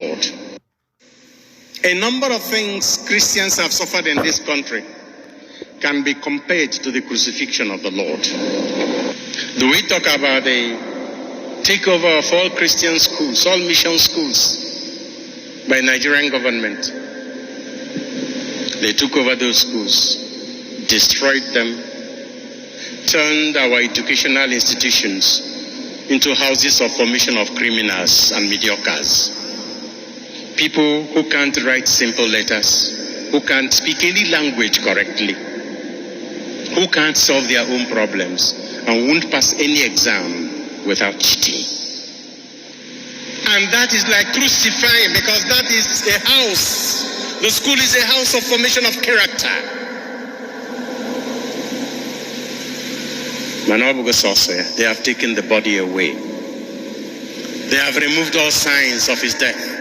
Lord. A number of things Christians have suffered in this country can be compared to the crucifixion of the Lord. Do we talk about the takeover of all Christian schools, all mission schools by Nigerian government? They took over those schools, destroyed them, turned our educational institutions into houses of formation of criminals and mediocres. People who can't write simple letters, who can't speak any language correctly, who can't solve their own problems, and won't pass any exam without cheating. And that is like crucifying, because that is a house. The school is a house of formation of character. They have taken the body away. They have removed all signs of his death.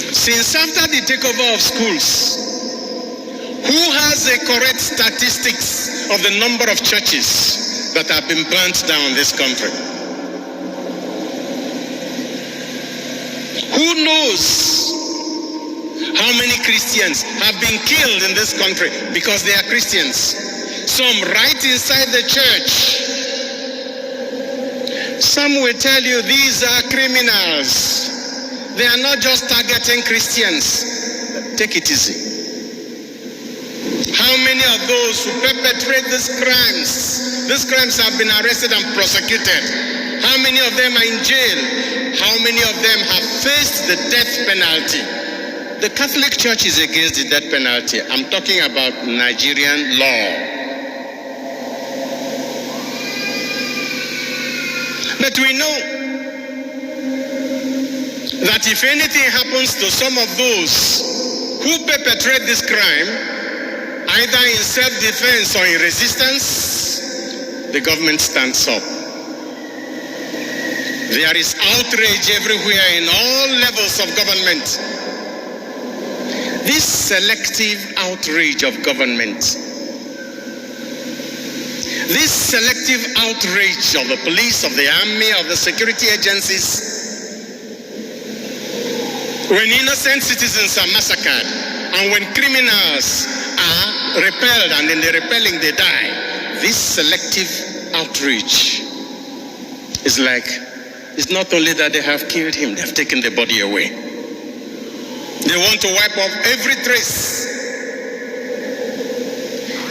Since after the takeover of schools, who has a correct statistics of the number of churches that have been burnt down in this country? Who knows how many Christians have been killed in this country because they are Christians? Some right inside the church. Some will tell you these are criminals. They are not just targeting Christians. Take it easy. How many of those who perpetrate these crimes have been arrested and prosecuted? How many of them are in jail? How many of them have faced the death penalty? The Catholic Church is against the death penalty. I'm talking about Nigerian law. But we know that if anything happens to some of those who perpetrate this crime, either in self-defense or in resistance, the government stands up. There is outrage everywhere in all levels of government. This selective outrage of government, this selective outrage of the police, of the army, of the security agencies, when innocent citizens are massacred and when criminals are repelled and in the repelling they die, this selective outrage is like, it's not only that they have killed him, they have taken the body away. They want to wipe off every trace.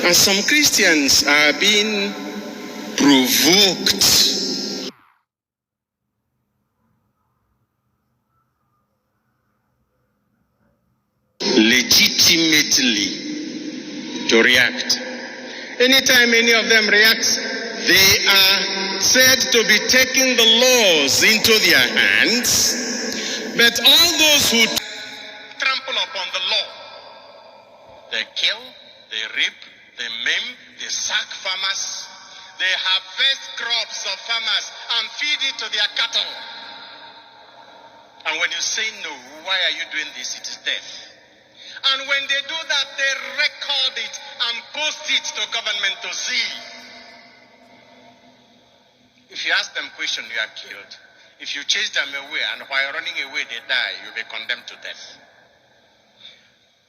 And some Christians are being provoked legitimately to react. Anytime any of them reacts, they are said to be taking the laws into their hands. But all those who trample upon the law, they kill, they rape, they maim, they sack farmers, they harvest crops of farmers and feed it to their cattle. And when you say no, why are you doing this? It is death. And when they do that, they record it and post it to government to see. If you ask them question, you are killed. If you chase them away and while running away they die, you'll be condemned to death.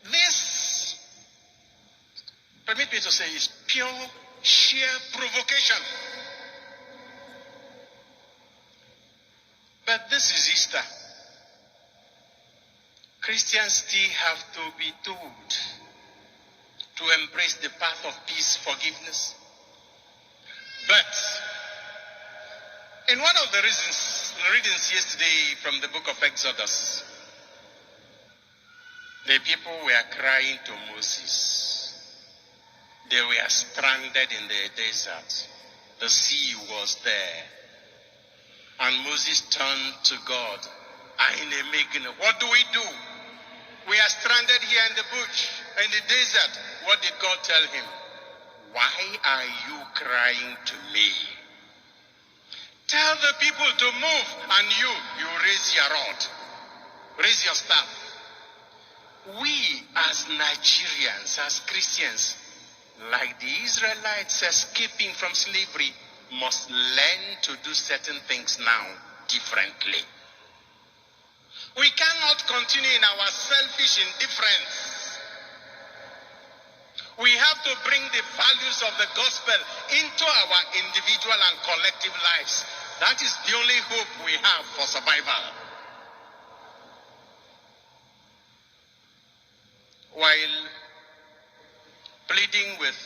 This, permit me to say, is pure, sheer provocation. But this is Easter. Christians still have to be told to embrace the path of peace, forgiveness. But in one of the readings yesterday from the book of Exodus, the people were crying to Moses. They were stranded in the desert. The sea was there. And Moses turned to God. What do we do? We are stranded here in the bush, in the desert. What did God tell him? Why are you crying to me? Tell the people to move, and you raise your rod, raise your staff. We as Nigerians, as Christians, like the Israelites escaping from slavery, must learn to do certain things now differently. We cannot continue in our selfish indifference. We have to bring the values of the gospel into our individual and collective lives. That is the only hope we have for survival. While pleading with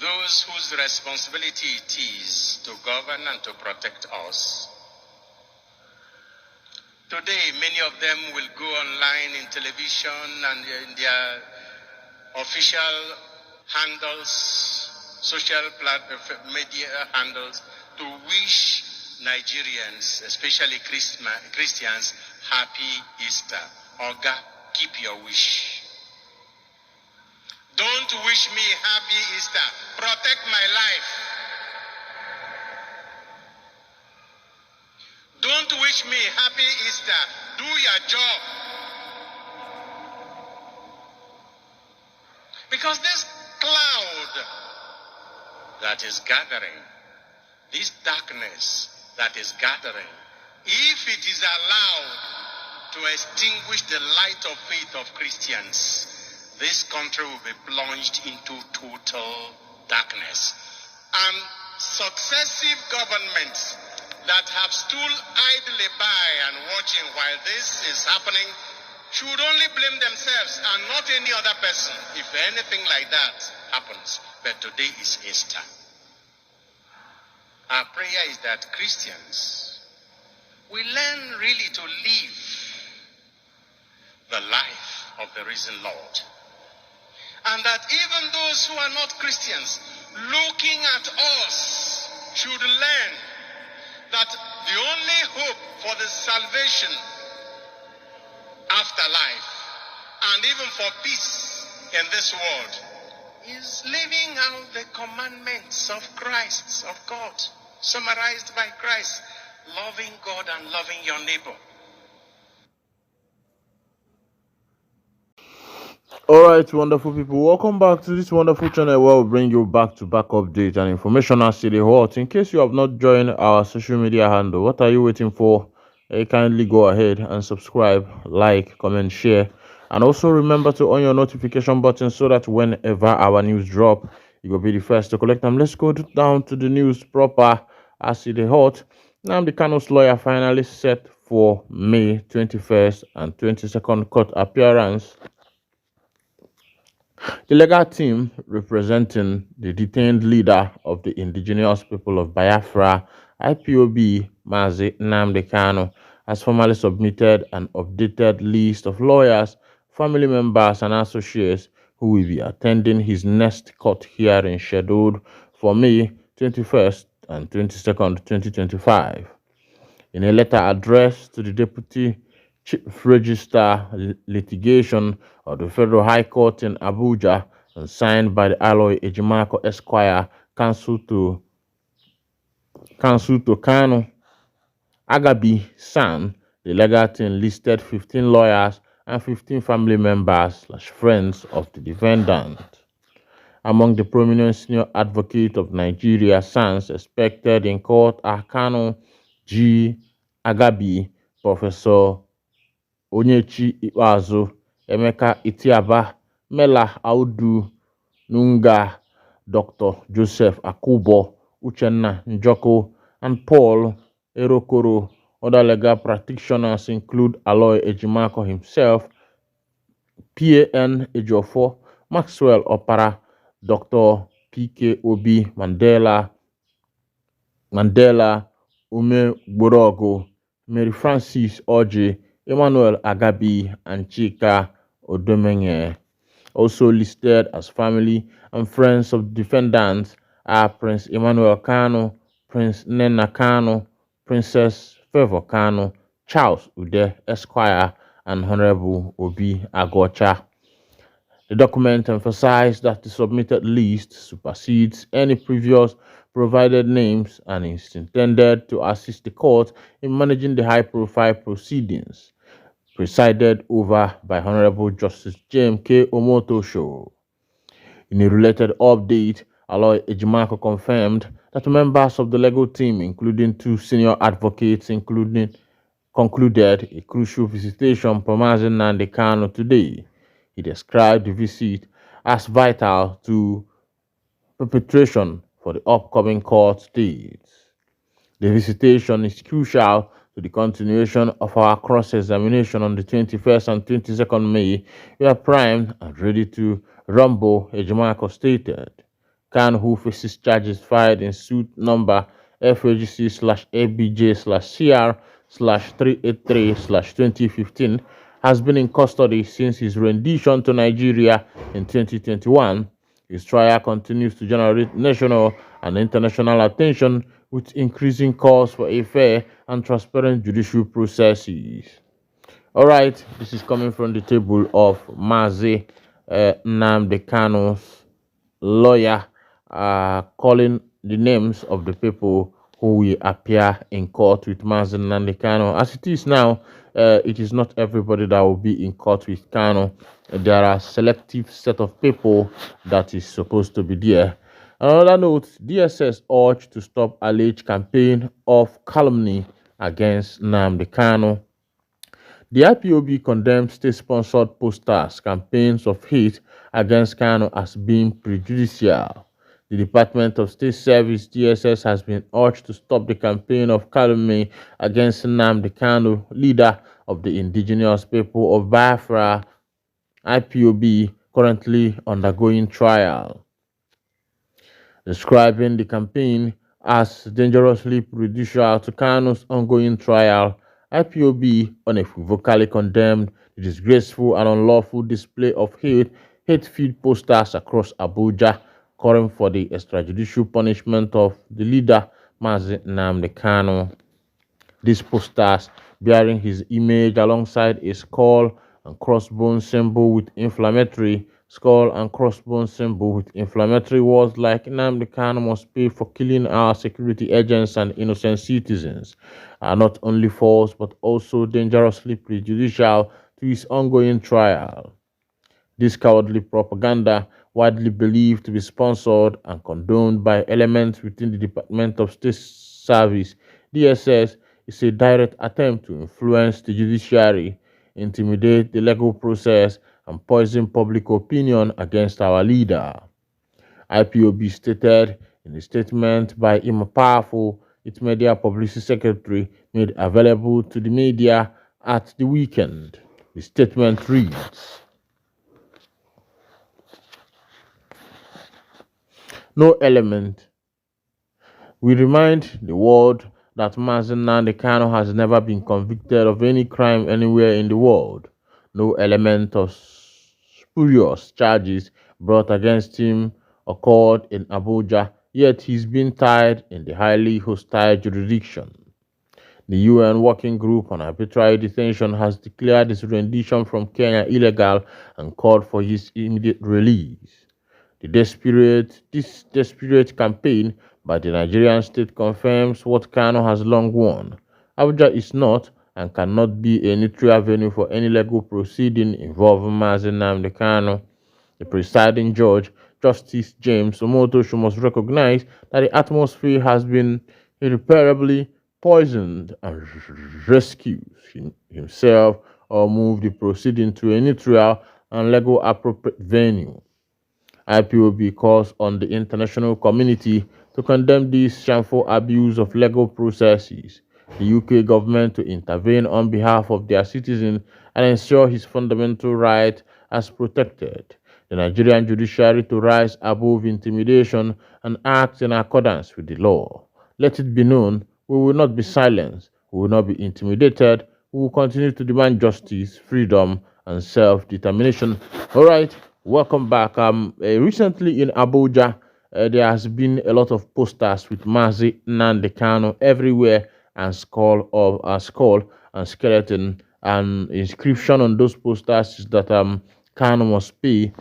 those whose responsibility it is to govern and to protect us, today many of them will go online in television and in their official handles, social media handles, to wish Nigerians, especially Christians, happy Easter. Oga, keep your wish. Don't wish me happy Easter. Protect my life. Don't wish me happy Easter. Do your job. Because this cloud that is gathering, this darkness that is gathering, if it is allowed to extinguish the light of faith of Christians, this country will be plunged into total darkness. And successive governments that have stood idly by and watching while this is happening should only blame themselves and not any other person if anything like that happens. But today is Easter. Our prayer is that Christians will learn really to live the life of the risen Lord. And that even those who are not Christians, looking at us, should learn that the only hope for the salvation after life, and even for peace in this world, is living out the commandments of Christ, of God, summarized by Christ, loving God and loving your neighbor. Alright, wonderful people, welcome back to this wonderful channel where we bring you back-to-back updates and information as to the hot. In case you have not joined our social media handle, what are you waiting for? Kindly go ahead and subscribe, like, comment, share, and also remember to on your notification button so that whenever our news drop, you will be the first to collect them. Let's go down to the news proper as to the hot. Now, the Kano's lawyer finally set for May 21st and 22nd court appearance. The legal team representing the detained leader of the indigenous people of Biafra, IPOB, Mazi Nnamdi Kanu, has formally submitted an updated list of lawyers, family members, and associates who will be attending his next court hearing scheduled for May 21st and 22nd, 2025. In a letter addressed to the Deputy Chief Register Litigation of the Federal High Court in Abuja and signed by the Aloy Ejimako Esquire, Counsel to Kanu Agabi San, the legal team listed 15 lawyers and 15 family members/friends of the defendant. Among the prominent senior advocate of Nigeria, Sans expected in court are Kanu G. Agabi, Professor Onyechi Ikpeazu, Emeka Itiaba, Mela Audu Nunga, Dr. Joseph Akubo, Uchenna Njoko, and Paul Erokoro. Other legal practitioners include Aloy Ejimako himself, PAN Ejiofor, Maxwell Opara, Dr. PK Obi Mandela Ume Gborogo, Mary Francis Oji, Emmanuel Agabi, and Chika Odomenge. Also listed as family and friends of defendants are Prince Emmanuel Kanu, Prince Nena Kanu, Princess Favor Kanu, Charles Ude Esquire, and Honorable Obi Agocha. The document emphasized that the submitted list supersedes any previous provided names and is intended to assist the court in managing the high-profile proceedings, presided over by Honorable Justice James K. Omotosho. In a related update, Aloy Ejimako confirmed that members of the legal team, including two senior advocates, concluded a crucial visitation for Mazi Nnamdi Kanu today. He described the visit as vital to preparation for the upcoming court dates. The visitation is crucial to the continuation of our cross-examination on the 21st and 22nd May. We are primed and ready to rumble, Ejimako stated. Khan, who faces charges filed in suit number FAGC/ABJ/CR/383/2015, has been in custody since his rendition to Nigeria in 2021. His trial continues to generate national and international attention with increasing calls for a fair and transparent judicial processes. All right, this is coming from the table of Mazi Nnamdi Kanu's lawyer, calling the names of the people who will appear in court with Mazi Nnamdi Kanu. As it is now, it is not everybody that will be in court with Kanu. There are selective set of people that is supposed to be there. Another note, DSS urged to stop alleged campaign of calumny against Nnamdi Kanu. The IPOB condemned state-sponsored posters, campaigns of hate against Kanu as being prejudicial. The Department of State Service (DSS) has been urged to stop the campaign of calumny against Nnamdi Kanu, leader of the indigenous people of Biafra, IPOB, currently undergoing trial. Describing the campaign as dangerously prejudicial to Kanu's ongoing trial, IPOB unequivocally condemned the disgraceful and unlawful display of hate-filled posters across Abuja, calling for the extrajudicial punishment of the leader, Mazi Nnamdi Kanu. These posters, bearing his image alongside a skull and crossbones symbol with inflammatory words like Nnamdi Kanu must pay for killing our security agents and innocent citizens, are not only false but also dangerously prejudicial to his ongoing trial. This cowardly propaganda, widely believed to be sponsored and condoned by elements within the Department of State Service (DSS), is a direct attempt to influence the judiciary, intimidate the legal process, and poison public opinion against our leader. IPOB stated in a statement by Ima Powerful, its media publicity secretary, made available to the media at the weekend. The statement reads, "No element. We remind the world that Mazi Nnamdi Kanu has never been convicted of any crime anywhere in the world. No element of spurious charges brought against him occurred in Abuja, yet he's been tried in the highly hostile jurisdiction. The UN Working Group on Arbitrary Detention has declared his rendition from Kenya illegal and called for his immediate release. This desperate campaign by the Nigerian state confirms what Kanu has long warned. Abuja is not and cannot be a neutral venue for any legal proceeding involving Mazi Nnamdi Kanu. The presiding judge, Justice James Omoto, must recognize that the atmosphere has been irreparably poisoned and rescue himself or move the proceeding to a neutral and legal appropriate venue. IPOB calls on the international community to condemn this shameful abuse of legal processes, the UK government to intervene on behalf of their citizens and ensure his fundamental right as protected, the Nigerian judiciary to rise above intimidation and act in accordance with the law. Let it be known, we will not be silenced, we will not be intimidated, we will continue to demand justice, freedom, and self-determination." All right. Welcome back. Recently in Abuja, there has been a lot of posters with Mazi Nnamdi Kanu everywhere, and skull and skeleton, and inscription on those posters is that Kanu must pay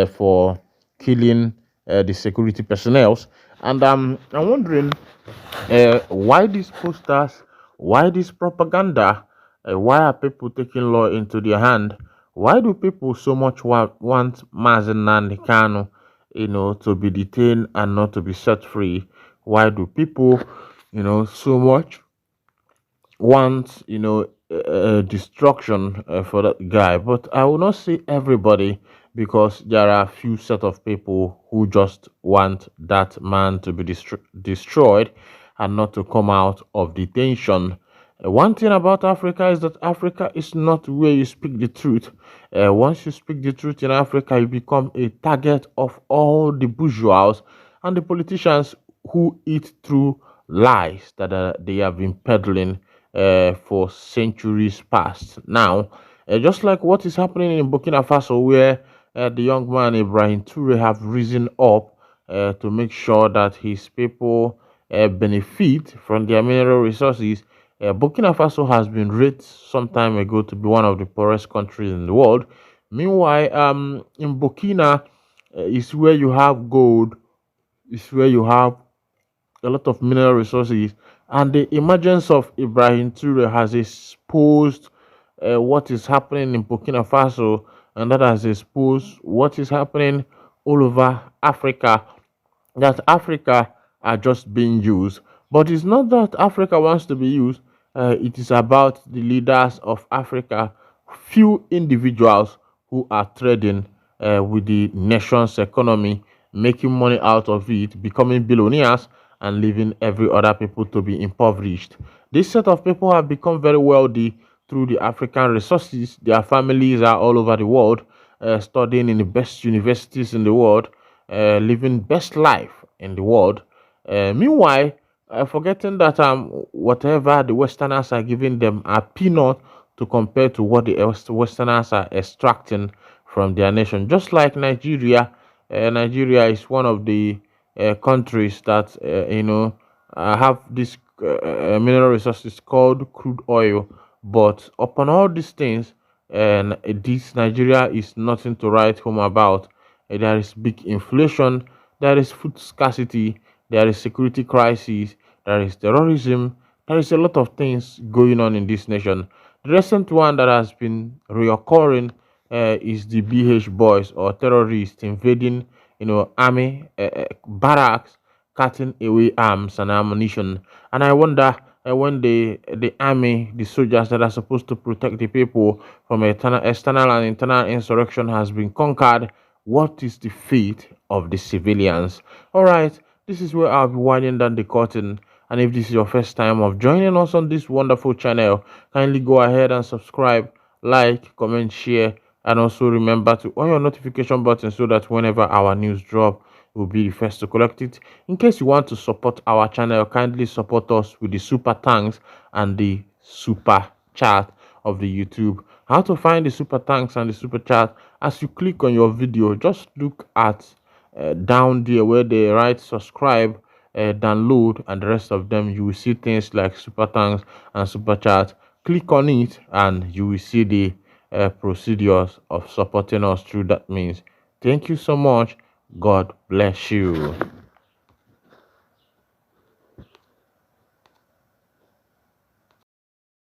for killing the security personnel. And I'm wondering why these posters, why this propaganda, why are people taking law into their hand? Why do people so much want Mazi Nnamdi Kanu, to be detained and not to be set free? Why do people, so much want, destruction for that guy? But I will not say everybody, because there are a few set of people who just want that man to be destroyed and not to come out of detention. One thing about Africa is that Africa is not where you speak the truth. Once you speak the truth in Africa, you become a target of all the bourgeois and the politicians who eat through lies that they have been peddling for centuries past. Now, just like what is happening in Burkina Faso, where the young man Ibrahim Toure have risen up to make sure that his people benefit from their mineral resources. Burkina Faso has been rated some time ago to be one of the poorest countries in the world. Meanwhile, in Burkina is where you have gold, is where you have a lot of mineral resources, and the emergence of Ibrahim Toure has exposed what is happening in Burkina Faso, and that has exposed what is happening all over Africa, that Africa are just being used. But it's not that Africa wants to be used, it is about the leaders of Africa, few individuals who are trading with the nation's economy, making money out of it, becoming billionaires, and leaving every other people to be impoverished. This set of people have become very wealthy through the African resources. Their families are all over the world, studying in the best universities in the world, living best life in the world. Meanwhile, forgetting that whatever the Westerners are giving them are peanut to compare to what the Westerners are extracting from their nation. Just like Nigeria, Nigeria is one of the countries that have this mineral resources called crude oil. But upon all these things, and this Nigeria is nothing to write home about. There is big inflation, there is food scarcity, there is security crisis, there is terrorism, there is a lot of things going on in this nation. The recent one that has been reoccurring is the BH boys or terrorists invading, army barracks, cutting away arms and ammunition. And I wonder when the army, the soldiers that are supposed to protect the people from external and internal insurrection has been conquered, what is the fate of the civilians? All right, this is where I'll be winding down the curtain. And if this is your first time of joining us on this wonderful channel, kindly go ahead and subscribe, like, comment, share, and also remember to on your notification button so that whenever our news drop, you'll be the first to collect it. In case you want to support our channel, kindly support us with the super thanks and the super chat of the YouTube. How to find the super thanks and the super chat? As you click on your video, just look at down there where they write subscribe, download, and the rest of them. You will see things like super thanks and super chat. Click on it and you will see the procedures of supporting us through that means. Thank you so much. God bless you.